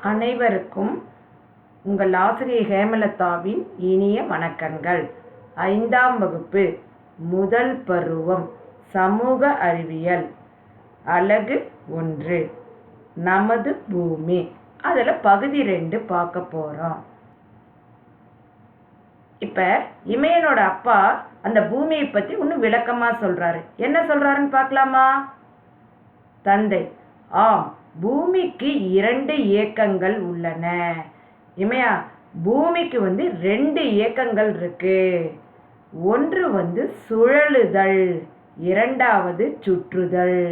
அனைவருக்கும் உங்கள் ஆசிரியை ஹேமலதாவின் இனிய வணக்கங்கள். 5ஆம் வகுப்பு முதல் பருவம் சமூக அறிவியல் அலகு 1 நமது பூமி. அதில் பகுதி 2 பார்க்க போகிறோம். இப்போ இமயனோட அப்பா அந்த பூமியை பற்றி இன்னும் விளக்கமாக சொல்கிறாரு. என்ன சொல்கிறாருன்னு பார்க்கலாமா? தந்தை: ஆம், பூமிக்கு 2 இயக்கங்கள் உள்ளன. இமையா, பூமிக்கு 2 இயக்கங்கள் இருக்கு. ஒன்று சுழலுதல், இரண்டாவது சுற்றுதல்.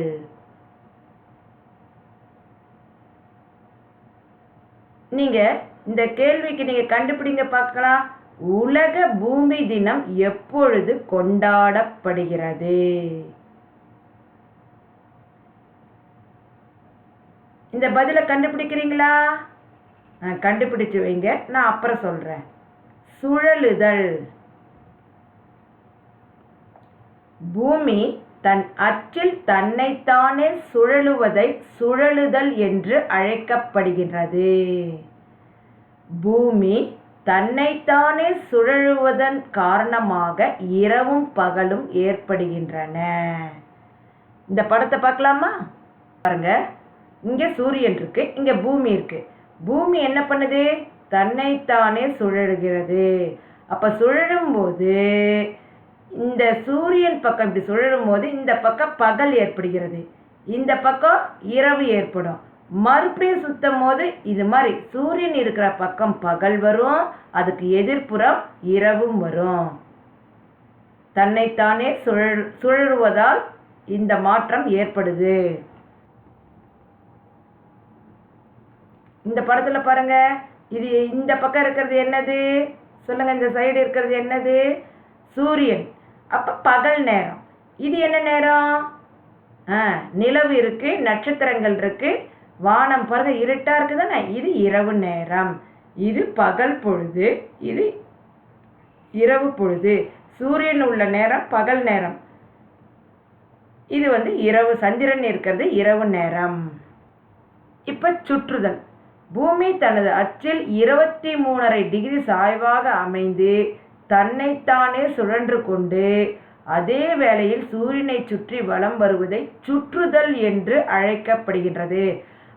நீங்க இந்த கேள்விக்கு நீங்க கண்டுபிடிங்க பார்க்கலாம். உலக பூமி தினம் எப்பொழுது கொண்டாடப்படுகிறது? இந்த பதிலை கண்டுபிடிக்கிறீங்களா? கண்டுபிடிச்சு வைங்க, நான் அப்புறம் சொல்றேன். சுழலுதல். பூமி தன் அச்சில் தன்னைத்தானே சுழலுவதை சுழலுதல் என்று அழைக்கப்படுகின்றது. பூமி தன்னைத்தானே சுழலுவதன் காரணமாக இரவும் பகலும் ஏற்படுகின்றன. இந்த படத்தை பார்க்கலாமா? பாருங்க, இங்க சூரியன் இருக்கு, இங்க பூமி இருக்கு. பூமி என்ன பண்ணுது? தன்னைத்தானே சுழலுகிறது. அப்ப சுழலும் போது இந்த சூரியன் பக்கம் இப்படி சுழலும் போது இந்த பக்கம் பகல் ஏற்படுகிறது, இந்த பக்கம் இரவு ஏற்படும். மறுபடியும் சுத்தும் போது இது மாதிரி சூரியன் இருக்கிற பக்கம் பகல் வரும், அதுக்கு எதிர்ப்புறம் இரவும் வரும். தன்னைத்தானே சுழலுவதால் இந்த மாற்றம் ஏற்படுது. இந்த படத்துல பாருங்க, இது இந்த பக்கம் இருக்கிறது என்னது சொல்லுங்க? இந்த சைடு இருக்கிறது என்னது? சூரியன். அப்ப பகல் நேரம். இது என்ன நேரம்? நிலவு இருக்கு, நட்சத்திரங்கள் இருக்கு, வானம் பாருங்க இருட்டா இருக்குதானே, இது இரவு நேரம். இது பகல் பொழுது, இது இரவு பொழுது. சூரியன் உள்ள நேரம் பகல் நேரம், இது இரவு. சந்திரன் இருக்கிறது இரவு நேரம். இப்ப சுற்றுதல். பூமி தனது அச்சில் 23.5 டிகிரி சாய்வாக அமைந்து தன்னைத்தானே சுழன்று கொண்டு அதே வேளையில் சூரியனை சுற்றி வலம் வருவதை சுற்றுதல் என்று அழைக்கப்படுகின்றது.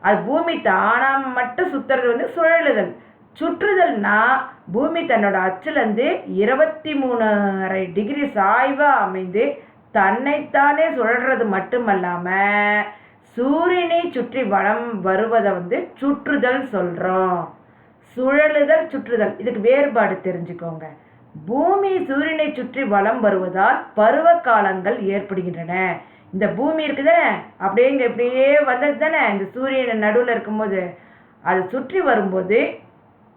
அது பூமி தானா மட்டும் சுத்துறது சுழலுதல். சுற்றுதல்னா பூமி தன்னோட அச்சிலிருந்து 23.5 டிகிரி சாய்வா அமைந்து தன்னைத்தானே சுழல்றது மட்டுமல்லாம சூரியனை சுற்றி வலம் வருவதை சுற்றுதல் சொல்றோம். சுழலுதல், சுற்றுதல், இதுக்கு வேறுபாடு தெரிஞ்சுக்கோங்க. பூமி சூரியனை சுற்றி வலம் வருவதால் பருவ காலங்கள் ஏற்படுகின்றன. இந்த பூமி இருக்குதானே, இப்படியே வந்தது தானே, இந்த சூரியன் நடுவில் இருக்கும்போது அது சுற்றி வரும்போது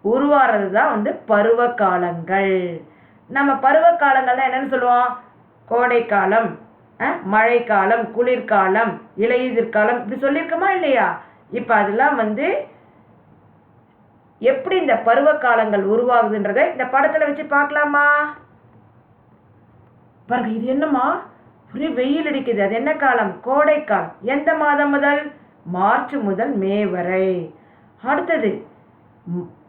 உருவாகிறது தான் பருவ காலங்கள். நம்ம பருவ காலங்கள்லாம் என்னன்னு சொல்லுவோம்? கோடை காலம், மழைக்காலம், குளிர்காலம், இலையுதிர்காலம், இப்படி சொல்லியிருக்கோமா இல்லையா? இப்போ அதெல்லாம் எப்படி இந்த பருவ காலங்கள் உருவாகுதுன்றதை இந்த படத்துல வச்சு பார்க்கலாமா? பாருங்க, இது என்னமா ஒரே வெயில் அடிக்குது. அது என்ன காலம்? கோடை காலம். எந்த மாதம் முதல்? மார்ச் முதல் மே வரை. அடுத்தது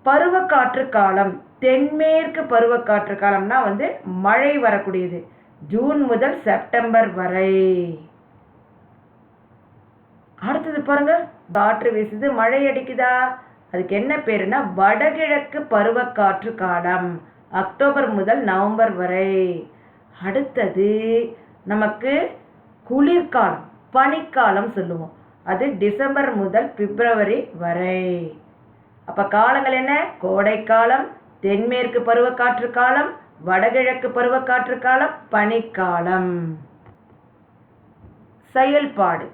பருவ காற்று காலம். தென்மேற்கு பருவ காற்று காலம்னா மழை வரக்கூடியது, ஜூன் முதல் செப்டம்பர் வரை. அடுத்தது பாருங்க, காற்று வீசுது, மழை அடிக்குதா, அதுக்கு என்ன பேருனா வடகிழக்கு பருவ காற்று காலம், அக்டோபர் முதல் நவம்பர் வரை. அடுத்தது நமக்கு குளிர்காலம், பனிக்காலம் சொல்லுவோம். அது டிசம்பர் முதல் பிப்ரவரி வரை. அப்ப காலங்கள் என்ன? கோடைக்காலம், தென்மேற்கு பருவ காற்று காலம், வடகிழக்கு பருவ காற்று காலம், பனிக்காலம். செயல்பாடு.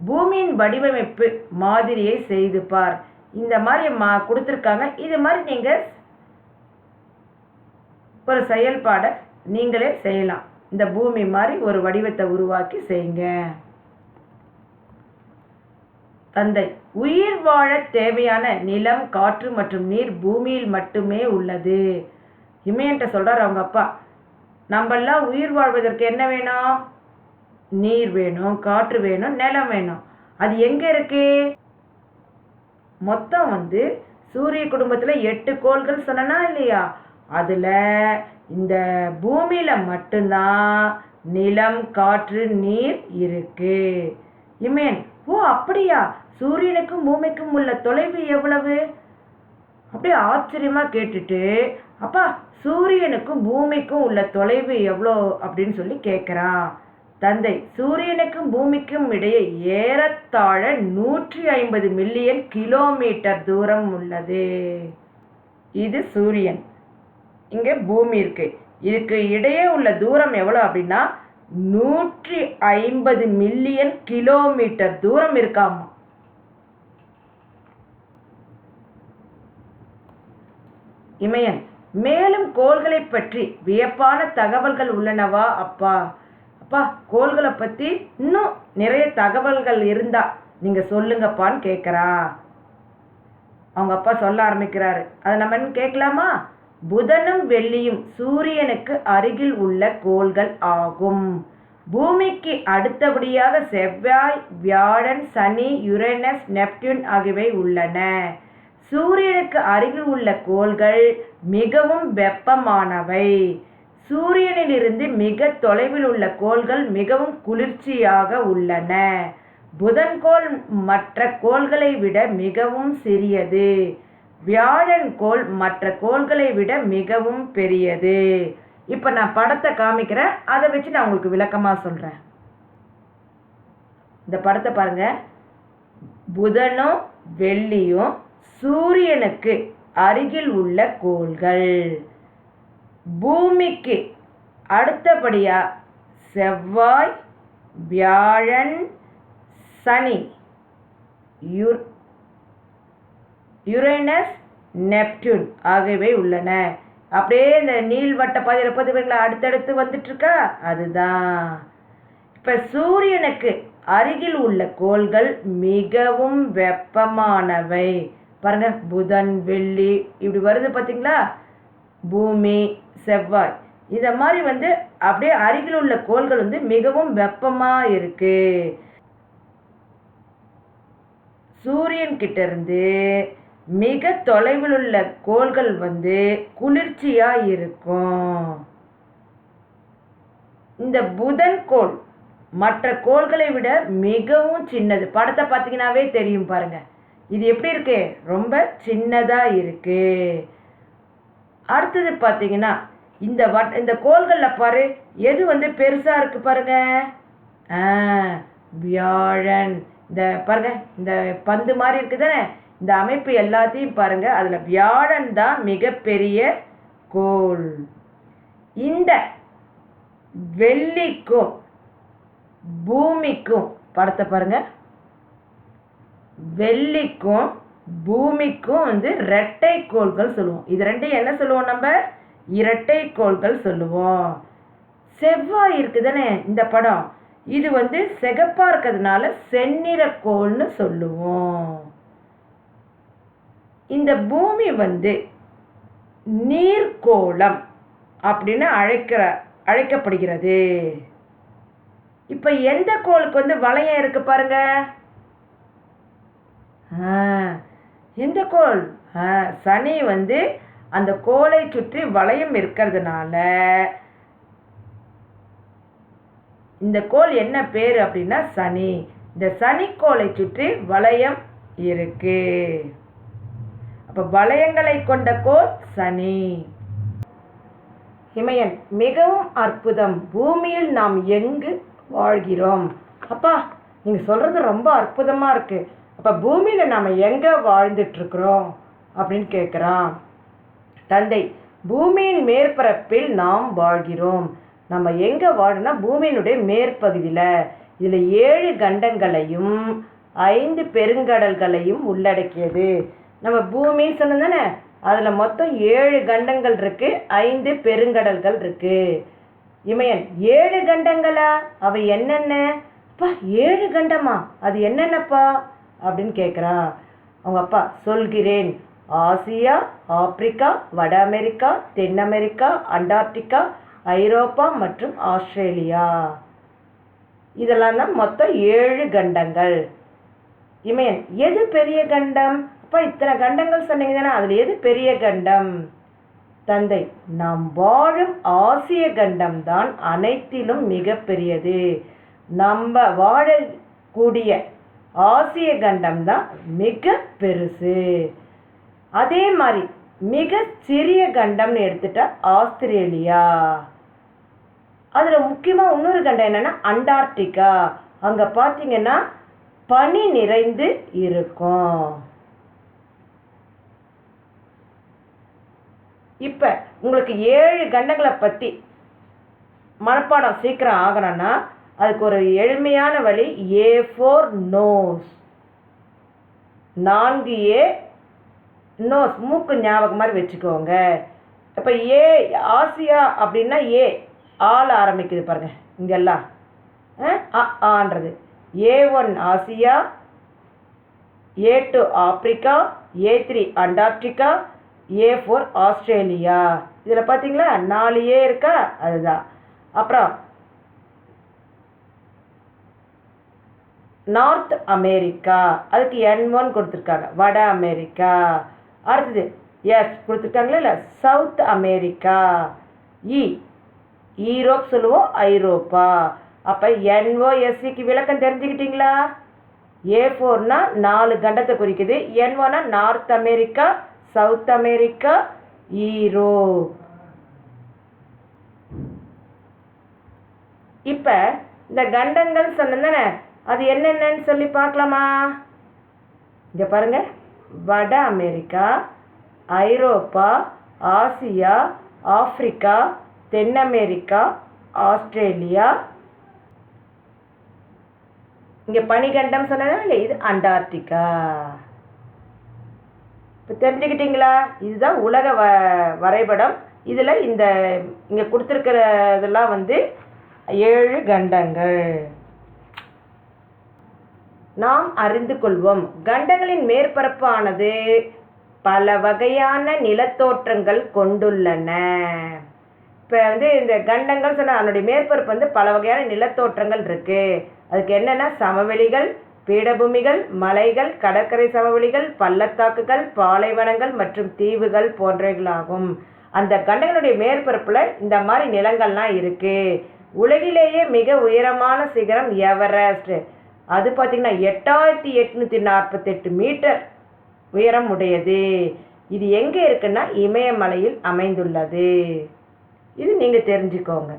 பூமியின் வடிவமைப்பு மாதிரியை செய்து பார். இந்த மாதிரி கொடுத்துருக்காங்க. இது மாதிரி நீங்க ஒரு செயல்பாடை நீங்களே செய்யலாம். இந்த பூமி மாதிரி ஒரு வடிவத்தை உருவாக்கி செய்யுங்க. தந்தை: உயிர் வாழ தேவையான நிலம், காற்று மற்றும் நீர் பூமியில் மட்டுமே உள்ளது. இமயன்ட்ட சொல்றார் அவங்க அப்பா, நம்மெல்லாம் உயிர் வாழ்வதற்கு என்ன வேணும்? நீர் வேணும், காற்று வேணும், நிலம் வேணும். அது எங்க இருக்கு? மொத்தம் வந்து சூரிய குடும்பத்தில் 8 கோள்கள் சொன்னா இல்லையா, அதில் இந்த பூமியில் மட்டும்தான் நிலம், காற்று, நீர் இருக்கு. இமேன், ஓ அப்படியா, சூரியனுக்கும் பூமிக்கும் உள்ள தொலைவு எவ்வளவு? அப்படியே ஆச்சரியமா கேட்டுட்டு, அப்பா சூரியனுக்கும் பூமிக்கும் உள்ள தொலைவு எவ்வளோ அப்படின்னு சொல்லி கேட்குறான். தந்தை, சூரியனுக்கும் பூமிக்கும் இடையே ஏறத்தாழ 150 மில்லியன் கிலோமீட்டர் தூரம் உள்ளது. இது சூரியன், இங்கே பூமி இருக்கு. இதுக்கு இடையே உள்ள தூரம் எவ்வளோ அப்படின்னா 150 மில்லியன் கிலோமீட்டர் தூரம் இருக்காமா. இமயன், மேலும் கோள்களை பற்றி வியப்பான தகவல்கள் உள்ளனவா அப்பா? அப்பா கோள்களை பற்றி இன்னும் நிறைய தகவல்கள் இருந்தா நீங்க சொல்லுங்கப்பான்னு கேட்குறா. அவங்க அப்பா சொல்ல ஆரம்பிக்கிறாரு. அதை நம்ம என்ன கேட்கலாமா? புதனும் வெள்ளியும் சூரியனுக்கு அருகில் உள்ள கோள்கள் ஆகும். பூமிக்கு அடுத்தபடியாக செவ்வாய், வியாழன், சனி, யுரேனஸ், நெப்டியூன் ஆகியவை உள்ளன. சூரியனுக்கு அருகில் உள்ள கோள்கள் மிகவும் வெப்பமானவை. சூரியனிலிருந்து மிக தொலைவில் உள்ள கோள்கள் மிகவும் குளிர்ச்சியாக உள்ளன. புதன்கோள் மற்ற கோள்களை விட மிகவும் சிறியது. வியாழன் கோள் மற்ற கோள்களை விட மிகவும் பெரியது. இப்போ நான் படத்தை காமிக்கிறேன், அதை வச்சு நான் உங்களுக்கு விளக்கமாக சொல்கிறேன். இந்த படத்தை பாருங்க. புதனும் வெள்ளியும் சூரியனுக்கு அருகில் உள்ள கோள்கள். பூமிக்கு அடுத்தபடியா செவ்வாய், வியாழன், சனி, யுரேனஸ், நெப்டியூன் ஆகியவை உள்ளன. அப்படியே இந்த நீள்வட்ட பாதையில் பதிவுகளை அடுத்தடுத்து வந்துட்டு இருக்கா, அதுதான். இப்போ சூரியனுக்கு அருகில் உள்ள கோள்கள் மிகவும் வெப்பமானவை. பாருங்க, புதன், வெள்ளி இப்படி வருது பார்த்தீங்களா, பூமி, செவ்வாய், இதை மாதிரி வந்து அப்படியே அருகில் உள்ள கோள்கள் வந்து மிகவும் வெப்பமாக இருக்கு. சூரியன் கிட்ட இருந்து மிக தொலைவில் உள்ள கோள்கள் வந்து குளிர்ச்சியா இருக்கும். இந்த புதன் கோள் மற்ற கோள்களை விட மிகவும் சின்னது. படத்தை பார்த்தீங்கன்னாவே தெரியும் பாருங்க. இது எப்படி இருக்கு? ரொம்ப சின்னதா இருக்கு. அடுத்தது பார்த்தீங்கன்னா இந்த கோள்களில் பாரு, எது வந்து பெருசா இருக்கு பாருங்க. வியாழன். இந்த பாருங்க, இந்த பந்து மாதிரி இருக்குதானே, இந்த அமைப்பு எல்லாத்தையும் பாருங்க, அதுல வியாழன் தான் மிகப்பெரிய கோள். இந்த வெள்ளிக்கும் பூமிக்கும் படத்தை பாருங்க, வெள்ளிக்கும் பூமிக்கும் வந்து இரட்டை கோள்கள் சொல்லுவோம். இது ரெண்டையும் என்ன சொல்லுவோம்? நம்ம இரட்டை கோள்கள் சொல்லுவோம். செவ்வாய் இருக்குதானே இந்த படம், இது வந்து சிகப்பா இருக்கிறதுனால செந்நிற கோள்னு சொல்லுவோம். இந்த பூமி வந்து நீர்க்கோளம் அப்படின்னு அழைக்கப்படுகிறது. இப்ப எந்த கோளுக்கு வந்து வளையம் இருக்கு பாருங்க. எந்த கோள்? சனி வந்து அந்த கோளை சுற்றி வளையம் இருக்கிறதுனால இந்த கோள் என்ன பேரு அப்படின்னா சனி. இந்த சனிக்கோளை சுற்றி வளையம் இருக்கு. அப்ப வளையங்களை கொண்ட கோள் சனி. இமயன், மிகவும் அற்புதம். பூமியில் நாம் எங்கு வாழ்கிறோம்? அப்பா நீங்க சொல்றது ரொம்ப அற்புதமா இருக்கு. அப்ப பூமியில நாம எங்க வாழ்ந்துட்டு இருக்கிறோம் அப்படின்னு கேட்கிறான். தந்தை, பூமியின் மேற்பரப்பில் நாம் வாழ்கிறோம். நம்ம எங்க வாழணும்னா பூமியினுடைய மேற்பகுதியில். இதுல 7 கண்டங்களையும் 5 பெருங்கடல்களையும் உள்ளடக்கியது. நம்ம பூமின்னு சொன்னோம் தானே, அதுல மொத்தம் 7 கண்டங்கள் இருக்கு, 5 பெருங்கடல்கள் இருக்கு. இமயன், 7 கண்டங்களா? அவை என்னென்ன? அப்பா 7 கண்டமா? அது என்னென்னப்பா அப்படின்னு கேட்குறா. அவங்க அப்பா, சொல்கிறேன். ஆசியா, ஆப்பிரிக்கா, வட அமெரிக்கா, தென் அமெரிக்கா, அண்டார்டிகா, ஐரோப்பா மற்றும் ஆஸ்திரேலியா. இதெல்லாம் தான் மொத்தம் 7 கண்டங்கள். இமயன், எது பெரிய கண்டம்? இப்போ இத்தனை கண்டங்கள் சொன்னீங்க தானே, அதில் எது பெரிய கண்டம்? தந்தை, நாம் வாழும் ஆசிய கண்டம் தான் அனைத்திலும் மிக பெரியது. நம்ம வாழக்கூடிய ஆசிய கண்டம் தான் மிக பெருசு. அதே மாதிரி மிக சிறிய கண்டம்னு எடுத்துட்டா ஆஸ்திரேலியா. அதில் முக்கியமாக இன்னொரு கண்டம் என்னென்னா அண்டார்டிகா. அங்கே பார்த்தீங்கன்னா பனி நிறைந்து இருக்கும். இப்போ உங்களுக்கு 7 கண்டங்களை பற்றி மனப்பாடம் சீக்கிரம் ஆகணும்னா அதுக்கு ஒரு எளிமையான வழி A4 நோஸ். 4A நோஸ், மூக்கு ஞாபகம் மாதிரி வச்சுக்கோங்க. இப்போ ஏ ஆசியா அப்படின்னா ஏ ஆல ஆரம்பிக்குது பாருங்க இங்கெல்லாம் ஆன்றது. A1 Asia, A2 Africa, A3 Antarctica, A4 Australia. இதில் பார்த்தீங்களா 4A இருக்கா, அதுதான். அப்புறம் நார்த் அமெரிக்கா, அதுக்கு N1 கொடுத்துருக்காங்க, வட அமெரிக்கா. அடுத்தது எஸ் கொடுத்துருக்காங்களா இல்லை, சவுத் அமெரிக்கா. ஈரோப் சொல்லுவோம், ஐரோப்பா. அப்போ NOSக்கு விளக்கம் தெரிஞ்சுக்கிட்டீங்களா? A4னா 4 கண்டத்தை குறிக்குது, N1னா North America, South America, Europe. இப்போ இந்த கண்டங்கள் சொன்னதானே, அது என்னென்னு சொல்லி பார்க்கலாமா? இங்கே பாருங்க, வட அமெரிக்கா, ஐரோப்பா, ஆசியா, ஆப்பிரிக்கா, தென் அமெரிக்கா, ஆஸ்திரேலியா. இங்கே பனிகண்டம் சொன்னா இல்லை, இது அண்டார்டிகா. இப்போ தெரிஞ்சுக்கிட்டீங்களா? இதுதான் உலக வரைபடம். இதில் இந்த இங்கே கொடுத்துருக்கிறதெல்லாம் 7 கண்டங்கள். நாம் அறிந்து கொள்வோம். கண்டங்களின் மேற்பரப்பு ஆனது பல வகையான நிலத்தோற்றங்கள் கொண்டுள்ளன. இப்போ இந்த கண்டங்கள் சொன்ன அதனுடைய மேற்பரப்பு பல வகையான நிலத்தோற்றங்கள் இருக்கு. அதுக்கு என்னென்னா சமவெளிகள், பீடபூமிகள், மலைகள், கடற்கரை சமவெளிகள், பள்ளத்தாக்குகள், பாலைவனங்கள் மற்றும் தீவுகள் போன்றவைகளாகும். அந்த கண்டங்களுடைய மேற்பரப்பில் இந்த மாதிரி நிலங்கள்லாம் இருக்கு. உலகிலேயே மிக உயரமான சிகரம் எவரெஸ்ட். அது பார்த்திங்கன்னா 8848 மீட்டர் உயரம் உடையது. இது எங்கே இருக்குன்னா இமயமலையில் அமைந்துள்ளது. இது நீங்கள் தெரிஞ்சுக்கோங்க.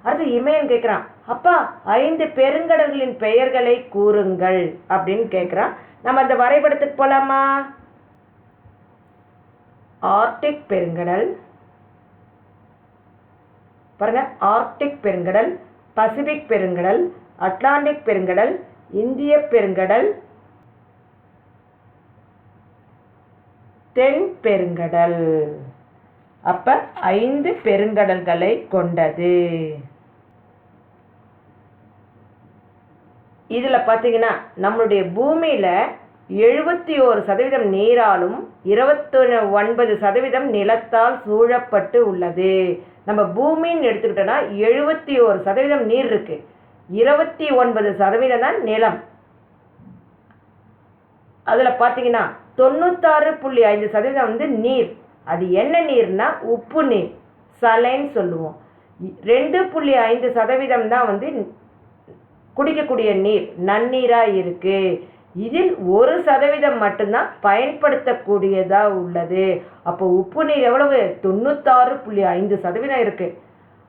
அடுத்து இமயன் கேட்குறான், அப்பா 5 பெருங்கடல்களின் பெயர்களை கூறுங்கள் அப்படின்னு கேட்குறான். நம்ம அந்த வரைபடத்துக்கு போகலாமா? ஆர்க்டிக் பெருங்கடல் பாருங்க, ஆர்க்டிக் பெருங்கடல், பசிபிக் பெருங்கடல், அட்லாண்டிக் பெருங்கடல், இந்திய பெருங்கடல், தென் பெருங்கடல். அப்ப 5 பெருங்கடல்களை கொண்டது. இதுல பாத்தீங்கன்னா நம்மளுடைய பூமியில 71% நீராலும் 29% நிலத்தால் சூழப்பட்டு உள்ளது. நம்ம பூமின்னு எடுத்துக்கிட்டோம்னா 71% நீர் இருக்கு, 29% தான் நிலம். அதுல பாத்தீங்கன்னா 96.5% நீர். அது என்ன நீர்னா உப்பு நீர், சலைன்னு சொல்லுவோம். 2.5% தான் குடிக்கக்கூடிய நீர், நன்னீராக இருக்கு. இதில் 1% மட்டும்தான் பயன்படுத்தக்கூடியதா உள்ளது. அப்போ உப்பு நீர் எவ்வளவு? 96.5% இருக்கு.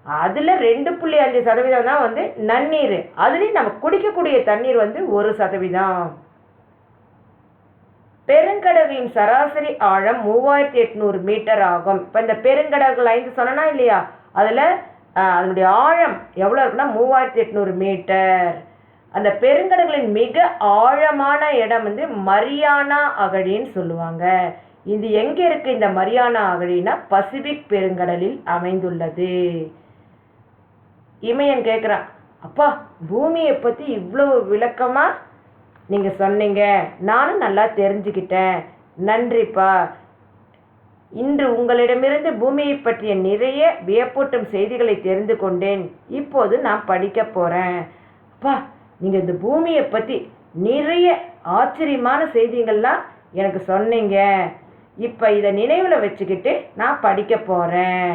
அதில் 2.5% தான் நன்னீர். அதுலேயும் நம்ம குடிக்கக்கூடிய தண்ணீர் 1%. பெருங்கடல்களின் சராசரி ஆழம் 3800 மீட்டர் ஆகும். இப்போ இந்த பெருங்கடல்கள் 5 சொன்னா இல்லையா, அதில் அதனுடைய ஆழம் எவ்வளோ இருக்குன்னா 3800 மீட்டர். அந்த பெருங்கடல்களின் மிக ஆழமான இடம் மரியானா அகழின்னு சொல்லுவாங்க. இது எங்கே இருக்கு? இந்த மரியானா அகழினா பசிபிக் பெருங்கடலில் அமைந்துள்ளது. இமயன் கேட்குறான், அப்பா பூமியை பற்றி இவ்வளோ விளக்கமா நீங்கள் சொன்னீங்க, நானும் நல்லா தெரிஞ்சுக்கிட்டேன், நன்றிப்பா. இன்று உங்களிடமிருந்து பூமியை பற்றிய நிறைய வியப்பூட்டும் செய்திகளை தெரிந்து கொண்டேன். இப்போது நான் படிக்க போகிறேன். அப்பா நீங்கள் இந்த பூமியை பற்றி நிறைய ஆச்சரியமான செய்திகள்லாம் எனக்கு சொன்னீங்க. இப்போ இதை நினைவில் வச்சுக்கிட்டு நான் படிக்க போகிறேன்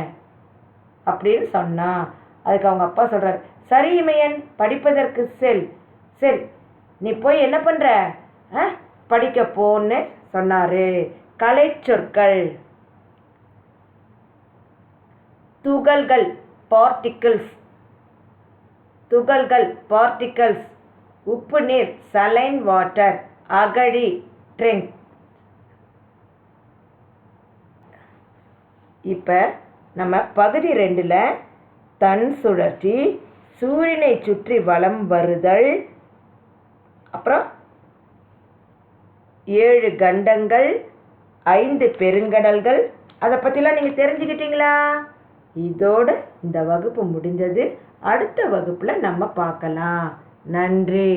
அப்படின்னு சொன்னான். அதுக்கு அவங்க அப்பா சொல்கிறார், சரி இமயன், படிப்பதற்கு செல். சரி, நீ போய் என்ன பண்ணுற, படிக்க போன்னு சொன்னார். கலை சொற்கள். துகள்கள், பார்ட்டிகிள்ஸ். துகள்கள், பார்ட்டிகிள்ஸ். உப்பு நீர், சலைன் வாட்டர். அகழி, ட்ரிங்க். இப்போ நம்ம பகுதி 2ல் தன் சுழற்சி, சூரியனை சுற்றி வலம் வருதல், அப்புறம் 7 கண்டங்கள், 5 பெருங்கடல்கள், அதை பற்றிலாம் நீங்கள் தெரிஞ்சுக்கிட்டீங்களா? இதோடு இந்த வகுப்பு முடிஞ்சது. அடுத்த வகுப்பில் நம்ம பார்க்கலாம். நன்றி.